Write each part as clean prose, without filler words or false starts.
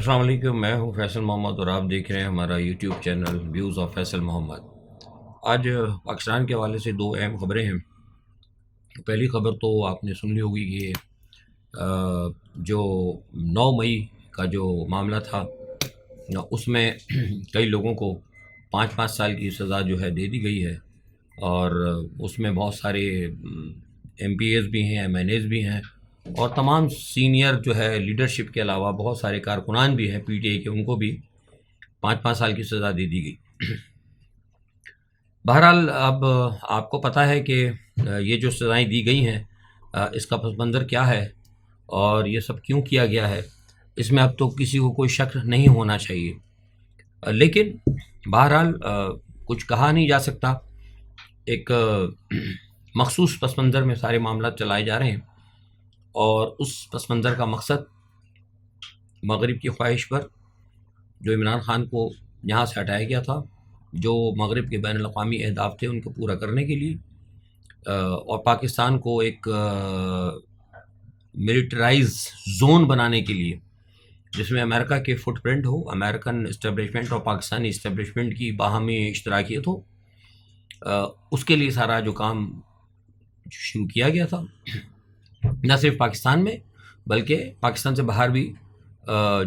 السلام علیکم، میں ہوں فیصل محمد اور آپ دیکھ رہے ہیں ہمارا YouTube channel views of Faisal Muhammad. آج پاکستان کے حوالے سے دو اہم خبریں ہیں۔ پہلی خبر تو آپ نے سن لی ہوگی کہ جو 9 مئی کا جو معاملہ تھا اس میں کئی لوگوں کو 5 سال کی سزا جو ہے دے دی گئی ہے، اور اس میں بہت سارے ایم پی ایز بھی ہیں، ایم این ایز بھی ہیں، اور تمام سینئر جو ہے لیڈرشپ کے علاوہ بہت سارے کارکنان بھی ہیں پی ٹی آئی کے، ان کو بھی 5 سال کی سزا دے دی گئی۔ بہرحال اب آپ کو پتہ ہے کہ یہ جو سزائیں دی گئی ہیں اس کا پس منظر کیا ہے اور یہ سب کیوں کیا گیا ہے، اس میں اب تو کسی کو کوئی شک نہیں ہونا چاہیے، لیکن بہرحال کچھ کہا نہیں جا سکتا۔ ایک مخصوص پس منظر میں سارے معاملات چلائے جا رہے ہیں، اور اس پس منظر کا مقصد مغرب کی خواہش پر جو عمران خان کو یہاں سے ہٹایا گیا تھا، جو مغرب کے بین الاقوامی اہداف تھے ان کو پورا کرنے کے لیے، اور پاکستان کو ایک ملٹرائز زون بنانے کے لیے، جس میں امریکہ کے فٹ پرنٹ ہو، امریکن اسٹیبلشمنٹ اور پاکستانی اسٹیبلشمنٹ کی باہمی اشتراکیت ہو، اس کے لیے سارا جو کام شروع کیا گیا تھا، نہ صرف پاکستان میں بلکہ پاکستان سے باہر بھی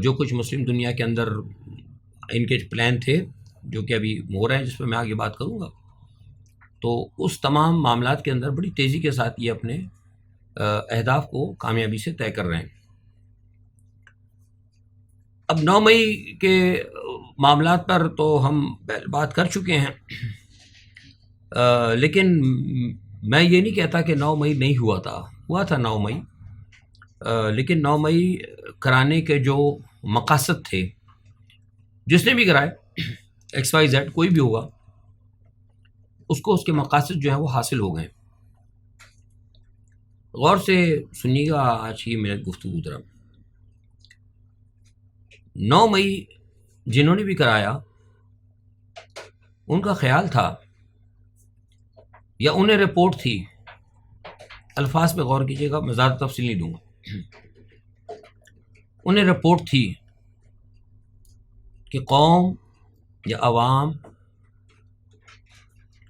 جو کچھ مسلم دنیا کے اندر ان کے پلان تھے جو کہ ابھی ہو رہے ہیں، جس پہ میں آگے بات کروں گا، تو اس تمام معاملات کے اندر بڑی تیزی کے ساتھ یہ اپنے اہداف کو کامیابی سے طے کر رہے ہیں۔ اب 9 مئی کے معاملات پر تو ہم بات کر چکے ہیں، لیکن میں یہ نہیں کہتا کہ 9 مئی نہیں ہوا تھا 9 مئی، لیکن 9 مئی کرانے کے جو مقاصد تھے، جس نے بھی کرائے ایکس وائی زیڈ کوئی بھی ہوگا، اس کو اس کے مقاصد جو ہیں وہ حاصل ہو گئے۔ غور سے سنیے گا آج کی میری گفتگو طرف۔ 9 مئی جنہوں نے بھی کرایا، ان کا خیال تھا یا انہیں رپورٹ تھی، الفاظ پہ غور کیجیے گا، میں زیادہ تفصیل نہیں دوں گا، انہیں رپورٹ تھی کہ قوم یا عوام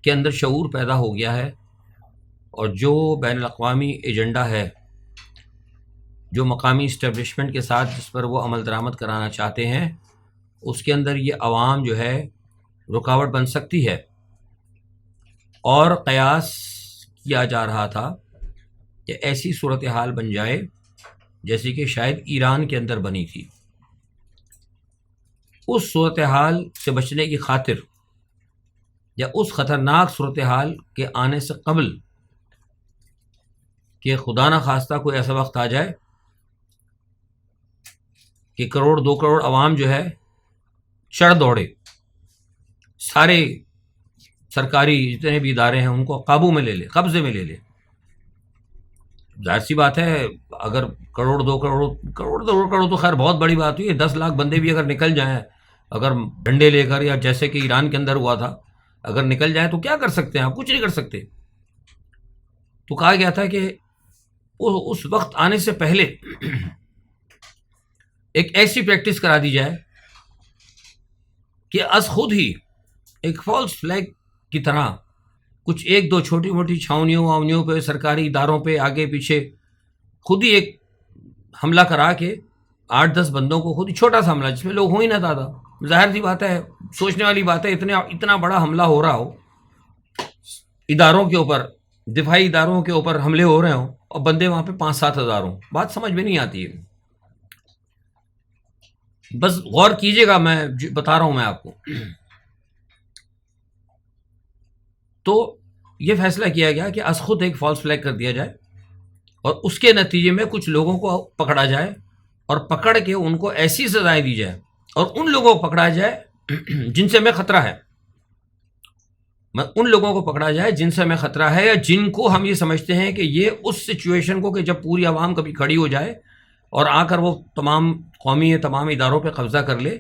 کے اندر شعور پیدا ہو گیا ہے، اور جو بین الاقوامی ایجنڈا ہے، جو مقامی اسٹیبلشمنٹ کے ساتھ جس پر وہ عمل درآمد کرانا چاہتے ہیں، اس کے اندر یہ عوام جو ہے رکاوٹ بن سکتی ہے، اور قیاس کیا جا رہا تھا کہ ایسی صورتحال بن جائے جیسے کہ شاید ایران کے اندر بنی تھی۔ اس صورتحال سے بچنے کی خاطر، یا اس خطرناک صورتحال کے آنے سے قبل کہ خدا نہ خواستہ کوئی ایسا وقت آ جائے کہ 1-2 کروڑ عوام جو ہے چڑھ دوڑے، سارے سرکاری جتنے بھی ادارے ہیں ان کو قابو میں لے لے، قبضے میں لے لے۔ ظاہر سی بات ہے، اگر 1-2 کروڑ تو خیر بہت بڑی بات ہوئی ہے، 10 لاکھ بندے بھی اگر نکل جائیں، اگر ڈنڈے لے کر، یا جیسے کہ ایران کے اندر ہوا تھا، اگر نکل جائیں تو کیا کر سکتے ہیں آپ؟ کچھ نہیں کر سکتے۔ تو کہا گیا تھا کہ اس وقت آنے سے پہلے ایک ایسی پریکٹس کرا دی جائے کہ از خود ہی ایک فالس فلیگ کی طرح کچھ 1-2 چھوٹی موٹی چھاؤنیوں پہ، سرکاری اداروں پہ آگے پیچھے خود ہی ایک حملہ کرا کے 8-10 بندوں کو، خود ہی چھوٹا سا حملہ جس میں لوگ ہوں ہی نہ زیادہ، ظاہر سی بات ہے، سوچنے والی بات ہے، اتنا بڑا حملہ ہو رہا ہو، اداروں کے اوپر، دفاعی اداروں کے اوپر حملے ہو رہے ہوں، اور بندے وہاں پہ 5-7 ہزار ہوں، بات سمجھ میں نہیں آتی ہے۔ بس غور کیجئے گا، میں بتا رہا ہوں میں آپ کو۔ تو یہ فیصلہ کیا گیا کہ از خود ایک فالس فلیگ کر دیا جائے، اور اس کے نتیجے میں کچھ لوگوں کو پکڑا جائے، اور پکڑ کے ان کو ایسی سزائیں دی جائے، اور ان لوگوں کو پکڑا جائے جن سے ہمیں خطرہ ہے، ان لوگوں کو پکڑا جائے جن سے ہمیں خطرہ ہے، یا جن کو ہم یہ سمجھتے ہیں کہ یہ اس سچویشن کو، کہ جب پوری عوام کبھی کھڑی ہو جائے اور آ کر وہ تمام قومی تمام اداروں پہ قبضہ کر لے،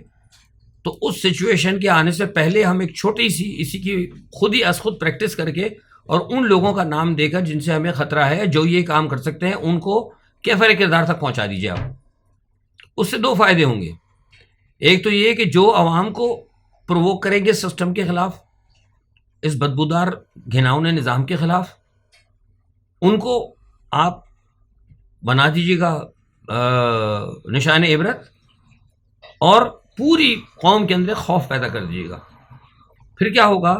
تو اس سچویشن کے آنے سے پہلے ہم ایک چھوٹی سی اسی کی خود ہی از خود پریکٹس کر کے، اور ان لوگوں کا نام دے کر جن سے ہمیں خطرہ ہے، جو یہ کام کر سکتے ہیں، ان کو کیفر کردار تک پہنچا دیجیے آپ۔ اس سے 2 فائدے ہوں گے۔ ایک تو یہ کہ جو عوام کو پرووک کریں گے سسٹم کے خلاف، اس بدبودار گھناؤنے نظام کے خلاف، ان کو آپ بنا دیجیے گا نشان عبرت، اور پوری قوم کے اندر خوف پیدا کر دیجیے گا۔ پھر کیا ہوگا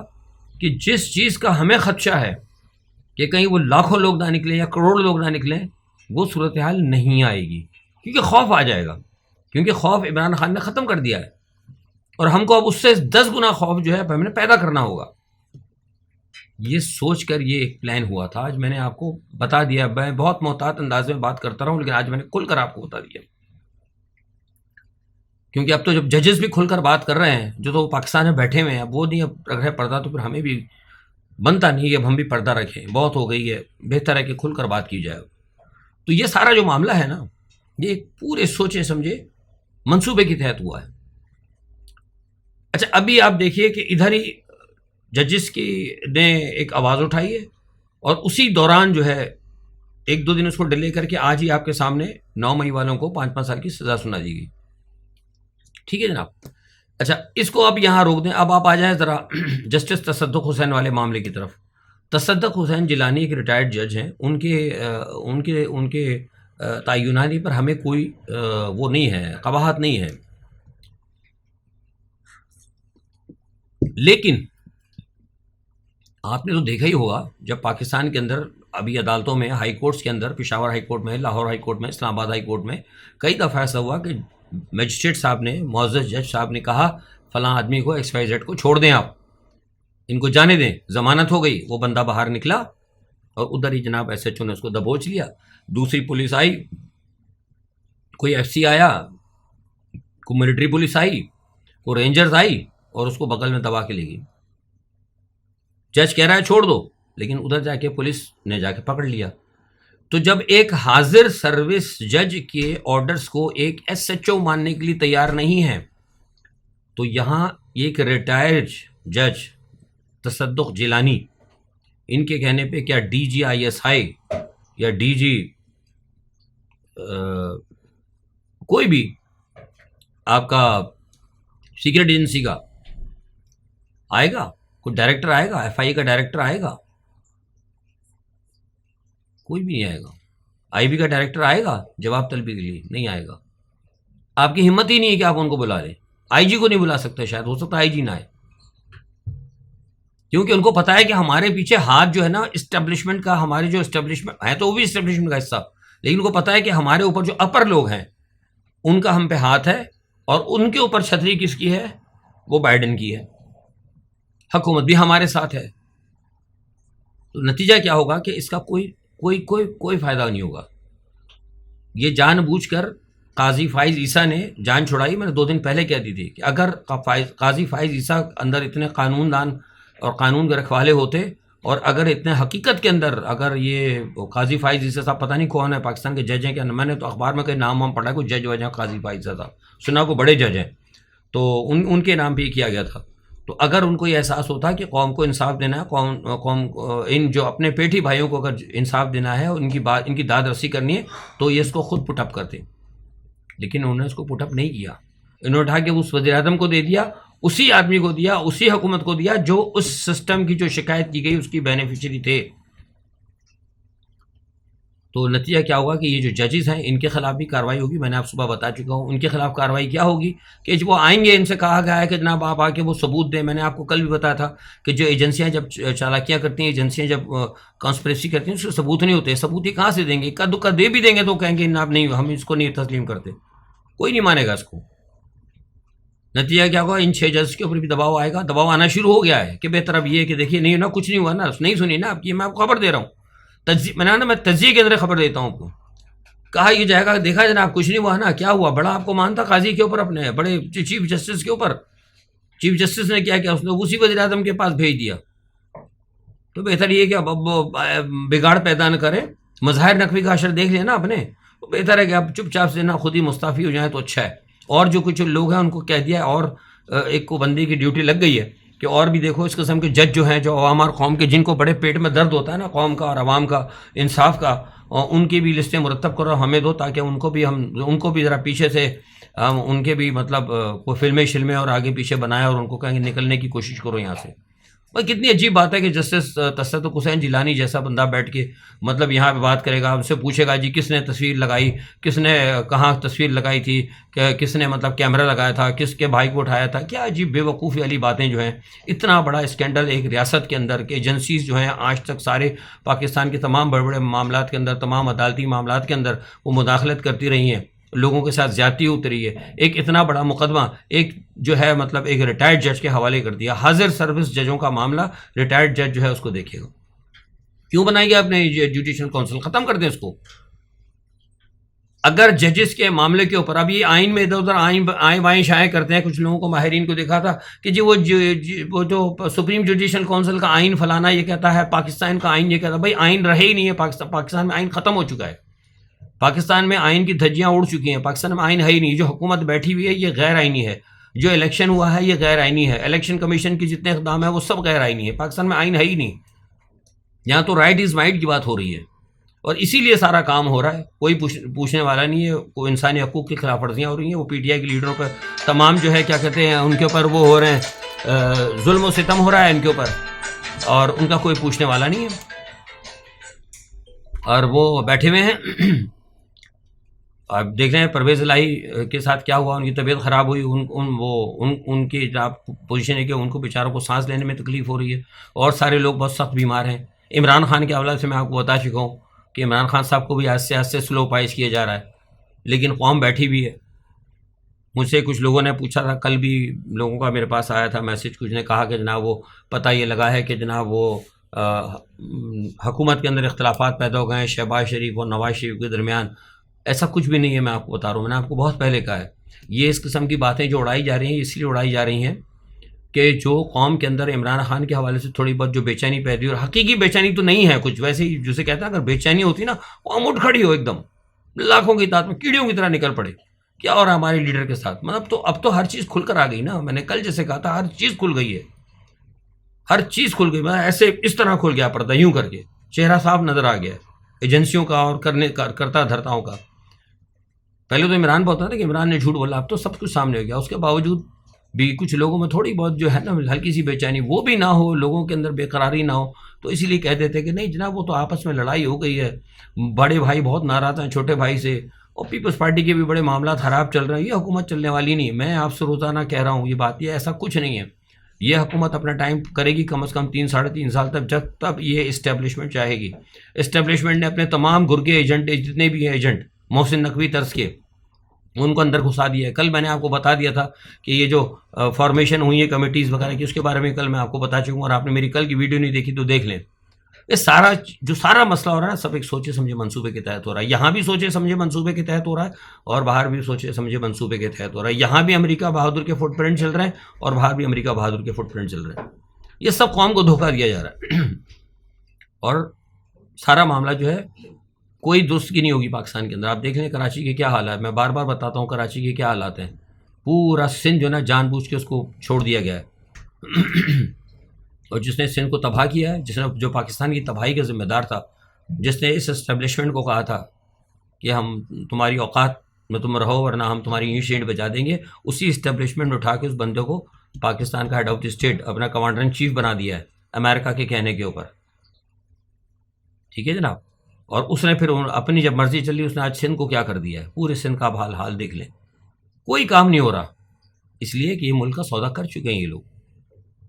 کہ جس چیز کا ہمیں خدشہ ہے کہ کہیں وہ لاکھوں لوگ نہ نکلیں یا کروڑوں لوگ نہ نکلیں، وہ صورتحال نہیں آئے گی، کیونکہ خوف آ جائے گا، کیونکہ خوف عمران خان نے ختم کر دیا ہے، اور ہم کو اب اس سے 10 گنا خوف جو ہے اب ہمیں پیدا کرنا ہوگا۔ یہ سوچ کر یہ ایک پلان ہوا تھا۔ آج میں نے آپ کو بتا دیا، میں بہت محتاط انداز میں بات کرتا رہا ہوں، لیکن آج میں نے کھل کر آپ کو بتا دیا، کیونکہ اب تو جب ججز بھی کھل کر بات کر رہے ہیں، جو تو پاکستان میں بیٹھے ہوئے ہیں، اب وہ نہیں اب رکھ رہے پردہ، تو پھر ہمیں بھی بنتا نہیں کہ اب ہم بھی پردہ رکھیں، بہت ہو گئی ہے، بہتر ہے کہ کھل کر بات کی جائے۔ تو یہ سارا جو معاملہ ہے نا، یہ ایک پورے سوچے سمجھے منصوبے کے تحت ہوا ہے۔ اچھا، ابھی آپ دیکھیے کہ ادھر ہی ججز کی نے ایک آواز اٹھائی ہے، اور اسی دوران جو ہے 1-2 دن اس کو ڈیلے کر کے آج ہی آپ کے سامنے 9 مئی والوں کو 5-5 سال کی سزا سنا دی گئی۔ ٹھیک ہے جناب۔ اچھا، اس کو اب یہاں روک دیں۔ اب آپ آ جائیں ذرا جسٹس تصدق حسین والے معاملے کی طرف۔ تصدق حسین جیلانی ایک ریٹائرڈ جج ہیں، ان کے تعیناتی پر ہمیں کوئی وہ نہیں ہے، قباحت نہیں ہے، لیکن آپ نے تو دیکھا ہی ہوگا جب پاکستان کے اندر ابھی عدالتوں میں، ہائی کورٹس کے اندر، پشاور ہائی کورٹ میں، لاہور ہائی کورٹ میں، اسلام آباد ہائی کورٹ میں کئی دفعہ ایسا ہوا کہ میجسٹریٹ صاحب نے، معزز جج صاحب نے کہا فلاں آدمی کو XYZ کو چھوڑ دیں، آپ ان کو جانے دیں، ضمانت ہو گئی، وہ بندہ باہر نکلا اور ادھر ہی جناب SHO نے اس کو دبوچ لیا، دوسری پولیس آئی، کوئی FC آیا، کوئی ملٹری پولیس آئی، کوئی رینجرز آئی اور اس کو بغل میں دبا کے لے گئی۔ جج کہہ رہا ہے چھوڑ دو، لیکن ادھر جا کے پولیس نے جا کے پکڑ لیا۔ تو جب ایک حاضر سروس جج کے آرڈرز کو ایک SHO ماننے کے لیے تیار نہیں ہے، تو یہاں ایک ریٹائرڈ جج تصدق جیلانی، ان کے کہنے پہ کیا DG ISI یا DG کوئی بھی آپ کا سیکرٹ ایجنسی کا آئے گا، کوئی ڈائریکٹر آئے گا، FI کا ڈائریکٹر آئے گا؟ کوئی بھی نہیں آئے گا۔ IB کا ڈائریکٹر آئے گا جواب طلبی کے لیے؟ نہیں آئے گا۔ آپ کی ہمت ہی نہیں ہے کہ آپ ان کو بلا لیں۔ IG کو نہیں بلا سکتے، شاید ہو سکتا IG نہ آئے، کیونکہ ان کو پتا ہے کہ ہمارے پیچھے ہاتھ جو ہے نا اسٹیبلشمنٹ کا، ہمارے جو اسٹیبلشمنٹ ہے تو وہ بھی اسٹیبلشمنٹ کا حصہ، لیکن ان کو پتا ہے کہ ہمارے اوپر جو اپر لوگ ہیں ان کا ہم پہ ہاتھ ہے، اور ان کے اوپر چھتری کس کی ہے؟ وہ بائیڈن کی ہے، حکومت بھی ہمارے ساتھ ہے۔ تو نتیجہ کیا ہوگا کہ اس کا کوئی فائدہ نہیں ہوگا۔ یہ جان بوجھ کر قاضی فائز عیسیٰ نے جان چھڑائی۔ میں نے 2 دن پہلے کہہ دی تھی کہ اگر قاضی فائز عیسیٰ اندر اتنے قانون دان اور قانون کے رکھوالے ہوتے، اور اگر اتنے حقیقت کے اندر اگر یہ قاضی فائز عیسیٰ صاحب پتہ نہیں کون ہے، پاکستان کے جج ہیں کیا، میں نے تو اخبار میں کئی نام پڑھا، کوئی جج وجہ قاضی فائز عیسیٰ صاحب سنا کو بڑے جج ہیں، تو ان کے نام پہ یہ کیا گیا تھا۔ تو اگر ان کو یہ احساس ہوتا کہ قوم کو انصاف دینا ہے، قوم ان جو اپنے پیٹھی بھائیوں کو اگر انصاف دینا ہے، ان کی داد رسی کرنی ہے، تو یہ اس کو خود پٹ اپ کرتے، لیکن انہوں نے اس کو پٹ اپ نہیں کیا۔ انہوں نے اٹھا کے اس وزیر اعظم کو دے دیا، اسی آدمی کو دیا، اسی حکومت کو دیا جو اس سسٹم کی جو شکایت کی گئی اس کی بینیفیشری تھے۔ تو نتیجہ کیا ہوگا کہ یہ جو ججز ہیں ان کے خلاف بھی کارروائی ہوگی۔ میں نے آپ صبح بتا چکا ہوں ان کے خلاف کارروائی کیا ہوگی کہ وہ آئیں گے، ان سے کہا گیا ہے کہ جناب آپ آ کے وہ ثبوت دیں۔ میں نے آپ کو کل بھی بتایا تھا کہ جو ایجنسیاں جب چالاکیاں کرتی ہیں، ایجنسیاں جب کانسپریسی کرتی ہیں، اس کے ثبوت نہیں ہوتے۔ ثبوت ہی کہاں سے دیں گے؟ کا دے بھی دیں گے تو کہیں گے جناب نہیں، ہم اس کو نہیں تسلیم کرتے، کوئی نہیں مانے گا اس کو۔ نتیجہ کیا ہوگا؟ ان 6 ججز کے اوپر بھی دباؤ آئے گا، دباؤ آنا شروع ہو گیا ہے کہ بہتر اب یہ کہ دیکھیے نہیں نا، کچھ نہیں ہوا نا، نہیں سنی نا آپ کی، میں آپ کو خبر دے رہا ہوں، میں تجزیے کے اندر خبر دیتا ہوں آپ کو۔ کہا یہ جائے گا، دیکھا جناب کچھ نہیں ہوا نا، کیا ہوا؟ بڑا آپ کو مانتا قاضی کے اوپر، اپنے بڑے چیف جسٹس کے اوپر۔ چیف جسٹس نے کیا کیا؟ اس نے اسی وزیر اعظم کے پاس بھیج دیا۔ تو بہتر یہ کہ اب بگاڑ پیدا نہ کرے، مظاہر نقوی کا اشر دیکھ لینا اپنے، تو بہتر ہے کہ اب چپ چاپ سے نہ خود ہی مستعفی ہو جائیں تو اچھا ہے۔ اور جو کچھ لوگ ہیں ان کو کہہ دیا، اور ایک کو بندی کی ڈیوٹی لگ گئی ہے کہ اور بھی دیکھو اس قسم کے جج جو ہیں، جو عوام اور قوم کے، جن کو بڑے پیٹ میں درد ہوتا ہے نا قوم کا اور عوام کا انصاف کا، اور ان کی بھی لسٹیں مرتب کرو ہمیں دو، تاکہ ان کو بھی ذرا پیچھے سے ان کے بھی مطلب کوئی فلمیں شلمیں اور آگے پیچھے بنائے اور ان کو کہیں کہ نکلنے کی کوشش کرو یہاں سے۔ بھائی کتنی عجیب بات ہے کہ جسٹس تصدق حسین جیلانی جیسا بندہ بیٹھ کے مطلب یہاں پہ بات کرے گا، ان سے پوچھے گا جی کس نے تصویر لگائی، کس نے کہاں تصویر لگائی تھی، کہ کس نے مطلب کیمرہ لگایا تھا، کس کے بھائی کو اٹھایا تھا۔ کیا عجیب بے وقوفی والی باتیں جو ہیں، اتنا بڑا اسکینڈل ایک ریاست کے اندر کہ ایجنسیز جو ہیں آج تک سارے پاکستان کے تمام بڑے بڑے معاملات کے اندر، تمام عدالتی معاملات کے اندر وہ مداخلت کرتی رہی ہیں، لوگوں کے ساتھ زیادتی ہوتی رہی ہے۔ ایک اتنا بڑا مقدمہ ایک جو ہے مطلب ایک ریٹائرڈ جج کے حوالے کر دیا۔ حاضر سروس ججوں کا معاملہ ریٹائرڈ جج جو ہے اس کو دیکھے گا۔ کیوں بنائیں گے اپنے جوڈیشل کونسل؟ ختم کر دیں اس کو۔ اگر ججز کے معاملے کے اوپر اب یہ آئین میں ادھر ادھر آئیں بائیں شائیں کرتے ہیں، کچھ لوگوں کو ماہرین کو دیکھا تھا کہ جی وہ جو سپریم جوڈیشل کونسل کا آئین فلانا یہ کہتا ہے، پاکستان کا آئین یہ کہتا ہے۔ بھائی آئین رہے ہی نہیں ہے پاکستان میں، آئین ختم ہو چکا ہے۔ پاکستان میں آئین کی دھجیاں اڑ چکی ہیں، پاکستان میں آئین ہے ہی نہیں۔ جو حکومت بیٹھی ہوئی ہے یہ غیر آئینی ہے، جو الیکشن ہوا ہے یہ غیر آئینی ہے، الیکشن کمیشن کی جتنے اقدام ہیں وہ سب غیر آئینی ہے۔ پاکستان میں آئین ہے ہی نہیں، یہاں تو رائٹ از رائٹ کی بات ہو رہی ہے، اور اسی لیے سارا کام ہو رہا ہے۔ کوئی پوچھنے والا نہیں ہے، کوئی انسانی حقوق کی خلاف ورزیاں ہو رہی ہیں، وہ پی ٹی آئی کے لیڈروں پر تمام جو ہے کیا کہتے ہیں ان کے اوپر وہ ہو رہے ہیں، ظلم و ستم ہو رہا ہے ان کے اوپر، اور ان کا کوئی پوچھنے والا نہیں ہے، اور وہ بیٹھے ہوئے ہیں۔ آپ دیکھ رہے ہیں پرویز الہی کے ساتھ کیا ہوا، ان کی طبیعت خراب ہوئی، ان کی جناب پوزیشن ہے کہ ان کو بیچاروں کو سانس لینے میں تکلیف ہو رہی ہے، اور سارے لوگ بہت سخت بیمار ہیں۔ عمران خان کے حوالے سے میں آپ کو بتا چکا ہوں کہ عمران خان صاحب کو بھی آہستہ آہستہ سلو پائش کیا جا رہا ہے، لیکن قوم بیٹھی بھی ہے۔ مجھ سے کچھ لوگوں نے پوچھا تھا، کل بھی لوگوں کا میرے پاس آیا تھا میسج، کچھ نے کہا کہ جناب وہ پتہ یہ لگا ہے کہ جناب وہ حکومت کے اندر اختلافات پیدا ہو گئے ہیں شہباز شریف اور نواز شریف کے درمیان۔ ایسا کچھ بھی نہیں ہے، میں آپ کو بتا رہا ہوں، میں نے آپ کو بہت پہلے کہا ہے۔ یہ اس قسم کی باتیں جو اڑائی جا رہی ہیں اس لیے اڑائی جا رہی ہیں کہ جو قوم کے اندر عمران خان کے حوالے سے تھوڑی بہت جو بے چینی پیدا ہوئی، اور حقیقی بے چینی تو نہیں ہے کچھ، ویسے ہی جسے کہتا ہے اگر بے چینی ہوتی نا قوم اٹھ کھڑی ہو، ایک دم لاکھوں کی تعداد میں کیڑیوں کی طرح نکل پڑے۔ کیا ہو رہا ہے ہمارے لیڈر کے ساتھ؟ مطلب اب تو ہر چیز کھل کر آ گئی نا، میں نے کل جیسے کہا تھا ہر چیز کھل گئی ہے، ہر چیز کھل گئی، مطلب ایسے اس طرح کھل گیا پردہ، یوں کر کے چہرہ صاف نظر آ گیا ایجنسیوں کا اور کرتا دھرتاؤں کا۔ پہلے تو عمران بہت تھا کہ عمران نے جھوٹ بولا، اب تو سب کچھ سامنے ہو گیا۔ اس کے باوجود بھی کچھ لوگوں میں تھوڑی بہت جو ہے نا ہلکی سی بے چینی وہ بھی نہ ہو، لوگوں کے اندر بے قراری نہ ہو، تو اسی لیے کہہ دیتے کہ نہیں جناب وہ تو آپس میں لڑائی ہو گئی ہے، بڑے بھائی بہت ناراض ہیں چھوٹے بھائی سے، اور پیپلز پارٹی کے بھی بڑے معاملات خراب چل رہے ہیں، یہ حکومت چلنے والی نہیں۔ میں آپ سے روزانہ کہہ رہا ہوں یہ بات، یہ ایسا کچھ نہیں ہے۔ یہ حکومت اپنا ٹائم کرے گی کم از کم 3 ساڑھے 3 سال تک، جب تک یہ اسٹیبلشمنٹ چاہے گی۔ اسٹیبلشمنٹ نے اپنے تمام گرگے ایجنٹ جتنے بھی ہیں ایجنٹ محسن نقوی طرز کے ان کو اندر گھسا دیا ہے۔ کل میں نے آپ کو بتا دیا تھا کہ یہ جو فارمیشن ہوئی ہے کمیٹیز وغیرہ کی، اس کے بارے میں کل میں آپ کو بتا چکا ہوں، اور آپ نے میری کل کی ویڈیو نہیں دیکھی تو دیکھ لیں۔ یہ سارا مسئلہ ہو رہا ہے سب ایک سوچے سمجھے منصوبے کے تحت ہو رہا ہے، یہاں بھی سوچے سمجھے منصوبے کے تحت ہو رہا ہے اور باہر بھی سوچے سمجھے منصوبے کے تحت ہو رہا ہے۔ یہاں بھی امریکہ بہادر کے فٹ پرنٹ چل رہے ہیں اور باہر بھی امریکہ بہادر کے فٹ پرنٹ چل رہے ہیں۔ یہ سب قوم کو دھوکہ دیا جا رہا ہے، اور سارا معاملہ جو ہے کوئی درستگی نہیں ہوگی پاکستان کے اندر۔ آپ دیکھ لیں کراچی کے کیا حال ہے، میں بار بار بتاتا ہوں کراچی کے کیا حالات ہیں۔ پورا سندھ جو ہے نا جان بوجھ کے اس کو چھوڑ دیا گیا ہے، اور جس نے سندھ کو تباہ کیا ہے، جو پاکستان کی تباہی کا ذمہ دار تھا، جس نے اس اسٹیبلشمنٹ کو کہا تھا کہ ہم تمہاری اوقات میں تم رہو ورنہ ہم تمہاری اینٹ شینٹ بجا دیں گے، اسی اسٹیبلشمنٹ اٹھا کے اس بندے کو پاکستان کا ہیڈ آف دی اسٹیٹ اپنا کمانڈر ان چیف بنا دیا ہے امریکہ کے کہنے کے اوپر۔ ٹھیک ہے جناب، اور اس نے پھر اپنی جب مرضی چلی اس نے آج سندھ کو کیا کر دیا ہے، پورے سندھ کا حال دیکھ لیں، کوئی کام نہیں ہو رہا، اس لیے کہ یہ ملک کا سودا کر چکے ہیں یہ لوگ۔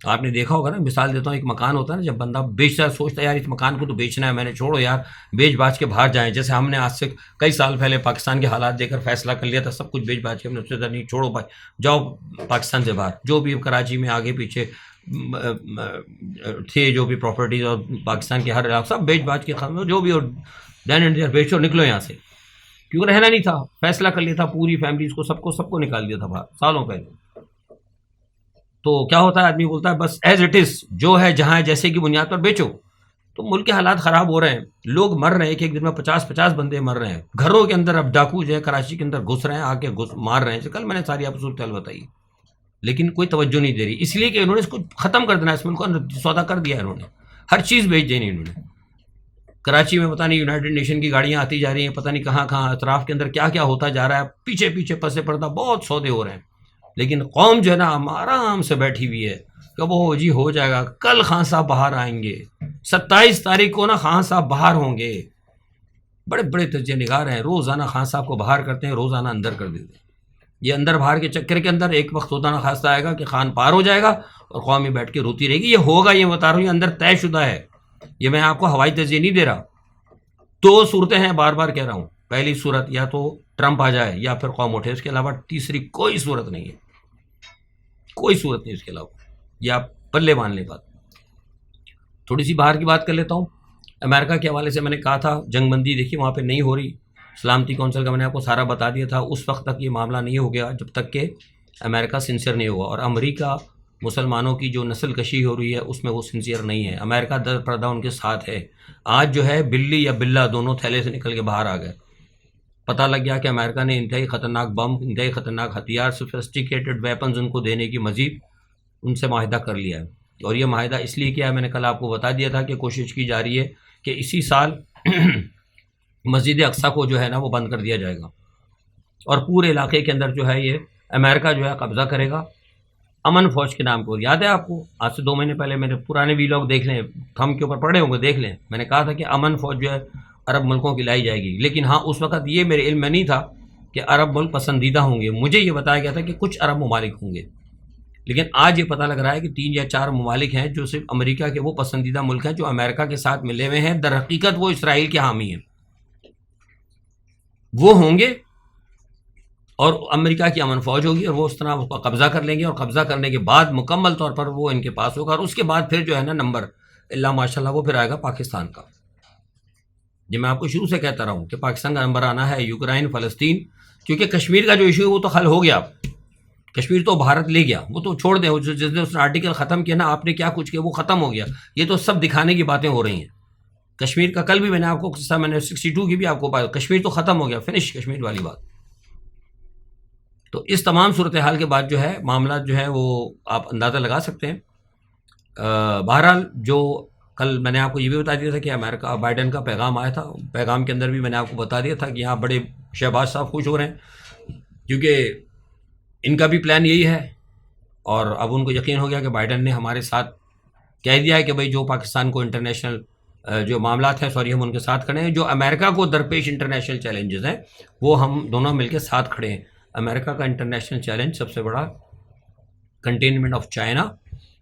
آپ نے دیکھا ہوگا نا، مثال دیتا ہوں، ایک مکان ہوتا ہے نا، جب بندہ بیچتا ہے سوچتا ہے یار اس مکان کو تو بیچنا ہے، میں نے چھوڑو یار بیچ باچ کے باہر جائیں، جیسے ہم نے آج سے کئی سال پہلے پاکستان کے حالات دیکھ کر فیصلہ کر لیا تھا، سب کچھ بیچ باچ کے ہم نے سوچا نہیں چھوڑو بھائی جاؤ پاکستان سے باہر، جو بھی کراچی میں آگے پیچھے تھے جو بھی پراپرٹیز اور پاکستان کے ہر علاقہ سب بیچ باچ کے ختم، جو بھی اور دین اینڈ دیئر بیچو نکلو یہاں سے، کیونکہ رہنا نہیں تھا، فیصلہ کر لیا تھا پوری فیملیز کو سب کو نکال دیا تھا باہر سالوں پہلے۔ تو کیا ہوتا ہے آدمی بولتا ہے بس ایز اٹ از، جو ہے جہاں ہے جیسے کی بنیاد پر بیچو، تو ملک کے حالات خراب ہو رہے ہیں، لوگ مر رہے ہیں، ایک دن میں 50 بندے مر رہے ہیں، گھروں کے اندر اب ڈاکو جو ہے کراچی کے اندر گھس رہے ہیں، آ کے مار رہے ہیں، کل میں نے ساری آپ کو صورتحال بتائی، لیکن کوئی توجہ نہیں دے رہی، اس لیے کہ انہوں نے اس کو ختم کر دینا، اس ملک کو سودا کر دیا انہوں نے، ہر چیز بیچ دینی انہوں نے۔ کراچی میں پتہ نہیں یونائٹڈ نیشن کی گاڑیاں آتی جا رہی ہیں، پتہ نہیں کہاں کہاں اطراف کے اندر کیا کیا ہوتا جا رہا ہے، پیچھے پیچھے پس پردہ بہت سودے ہو رہے ہیں، لیکن قوم جو ہے نا ہم آرام سے بیٹھی ہوئی ہے کہ وہ جی ہو جائے گا. کل خان صاحب باہر آئیں گے، 27 تاریخ کو نا خان صاحب باہر ہوں گے. بڑے بڑے تجزیہ نگار ہیں، روزانہ خان صاحب کو باہر کرتے ہیں، روزانہ اندر کر دیتے ہیں. یہ اندر باہر کے چکر کے اندر ایک وقت ہوتا نا خاصہ آئے گا کہ خان پار ہو جائے گا اور قوم میں بیٹھ کے روتی رہے گی. یہ ہوگا، یہ بتا رہا ہوں، یہ اندر طے شدہ ہے، یہ میں آپ کو ہوائی تجزیہ نہیں دے رہا. 2 صورتیں ہیں، بار بار کہہ رہا ہوں. پہلی صورت یا تو ٹرمپ آ جائے یا پھر قوم اٹھے، اس کے علاوہ تیسری کوئی صورت نہیں ہے، کوئی صورت نہیں اس کے علاوہ. یہ آپ پلے مان لیں بات. تھوڑی سی باہر کی بات کر لیتا ہوں. امریکہ کے حوالے سے میں نے کہا تھا جنگ بندی دیکھیے وہاں پہ نہیں ہو رہی. سلامتی کونسل کا میں نے آپ کو سارا بتا دیا تھا. اس وقت تک یہ معاملہ نہیں ہو گیا جب تک کہ امریکہ سنسیئر نہیں ہوا. اور امریکہ مسلمانوں کی جو نسل کشی ہو رہی ہے اس میں وہ سنسیئر نہیں ہے. امریکہ در پردہ ان کے ساتھ ہے. آج جو ہے بلی یا بلہ دونوں تھیلے سے نکل کے باہر آ گئے. پتہ لگ گیا کہ امریکہ نے انتہائی خطرناک بم، انتہائی خطرناک ہتھیار، سوفسٹیکیٹڈ ویپنز ان کو دینے کی مزید ان سے معاہدہ کر لیا ہے. اور یہ معاہدہ اس لیے کیا ہے، میں نے کل آپ کو بتا دیا تھا کہ کوشش کی جا رہی ہے کہ اسی سال مسجد اقصیٰ کو جو ہے نا وہ بند کر دیا جائے گا اور پورے علاقے کے اندر جو ہے یہ امریکہ جو ہے قبضہ کرے گا امن فوج کے نام پر. یاد ہے آپ کو آج سے 2 مہینے پہلے میرے پرانے ویلاگ دیکھ لیں، تھم کے اوپر پڑے ہوں گے، دیکھ لیں. میں نے کہا تھا کہ امن فوج جو ہے عرب ملکوں کی لائی جائے گی. لیکن ہاں اس وقت یہ میرے علم میں نہیں تھا کہ عرب ملک پسندیدہ ہوں گے. مجھے یہ بتایا گیا تھا کہ کچھ عرب ممالک ہوں گے، لیکن آج یہ پتہ لگ رہا ہے کہ 3 یا 4 ممالک ہیں جو صرف امریکہ کے وہ پسندیدہ ملک ہیں جو امریکہ کے ساتھ ملے ہوئے ہیں. در حقیقت وہ اسرائیل کے حامی ہیں. وہ ہوں گے اور امریکہ کی امن فوج ہوگی اور وہ اس طرح اس کو قبضہ کر لیں گے، اور قبضہ کرنے کے بعد مکمل طور پر وہ ان کے پاس ہوگا. اور اس کے بعد پھر جو ہے نا نمبر اللہ ماشاء اللہ وہ پھر آئے گا پاکستان کا. جو میں آپ کو شروع سے کہتا رہا ہوں کہ پاکستان کا نمبر آنا ہے. یوکرائن، فلسطین، کیونکہ کشمیر کا جو ایشو ہے وہ تو حل ہو گیا. کشمیر تو بھارت لے گیا، وہ تو چھوڑ دیں. جس نے اس نے آرٹیکل ختم کیا نا، آپ نے کیا کچھ کیا وہ ختم ہو گیا. یہ تو سب دکھانے کی باتیں ہو رہی ہیں. کشمیر کا کل بھی میں نے آپ کو قصہ، میں نے 62 کی بھی آپ کو بات، کشمیر تو ختم ہو گیا، فنش کشمیر والی بات. تو اس تمام صورتحال کے بعد جو ہے معاملات جو ہے وہ آپ اندازہ لگا سکتے ہیں. بہرحال جو کل میں نے آپ کو یہ بھی بتا دیا تھا کہ امریکہ بائیڈن کا پیغام آیا تھا. پیغام کے اندر بھی میں نے آپ کو بتا دیا تھا کہ یہاں بڑے شہباز صاحب خوش ہو رہے ہیں کیونکہ ان کا بھی پلان یہی ہے. اور اب ان کو یقین ہو گیا کہ بائیڈن نے ہمارے ساتھ کہہ دیا ہے کہ بھئی جو پاکستان کو انٹرنیشنل جو معاملات ہیں ہم ان کے ساتھ کھڑے ہیں. جو امریکہ کو درپیش انٹرنیشنل چیلنجز ہیں وہ ہم دونوں مل کے ساتھ کھڑے ہیں. امریکہ کا انٹرنیشنل چیلنج سب سے بڑا کنٹینمنٹ آف چائنا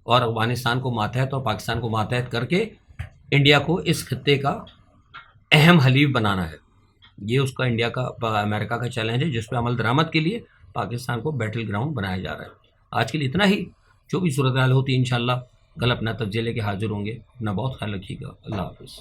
اور افغانستان کو ماتحت اور پاکستان کو ماتحت کر کے انڈیا کو اس خطے کا اہم حلیف بنانا ہے. یہ اس کا انڈیا کا امریکہ کا چیلنج ہے جس پہ عمل درآمد کے لیے پاکستان کو بیٹل گراؤنڈ بنایا جا رہا ہے. آج کے لیے اتنا ہی. جو بھی صورتحال ہوتی ہے انشاءاللہ کل اپنا تجزیہ لے کے حاضر ہوں گے. اپنا بہت خیال رکھیے گا. اللہ حافظ.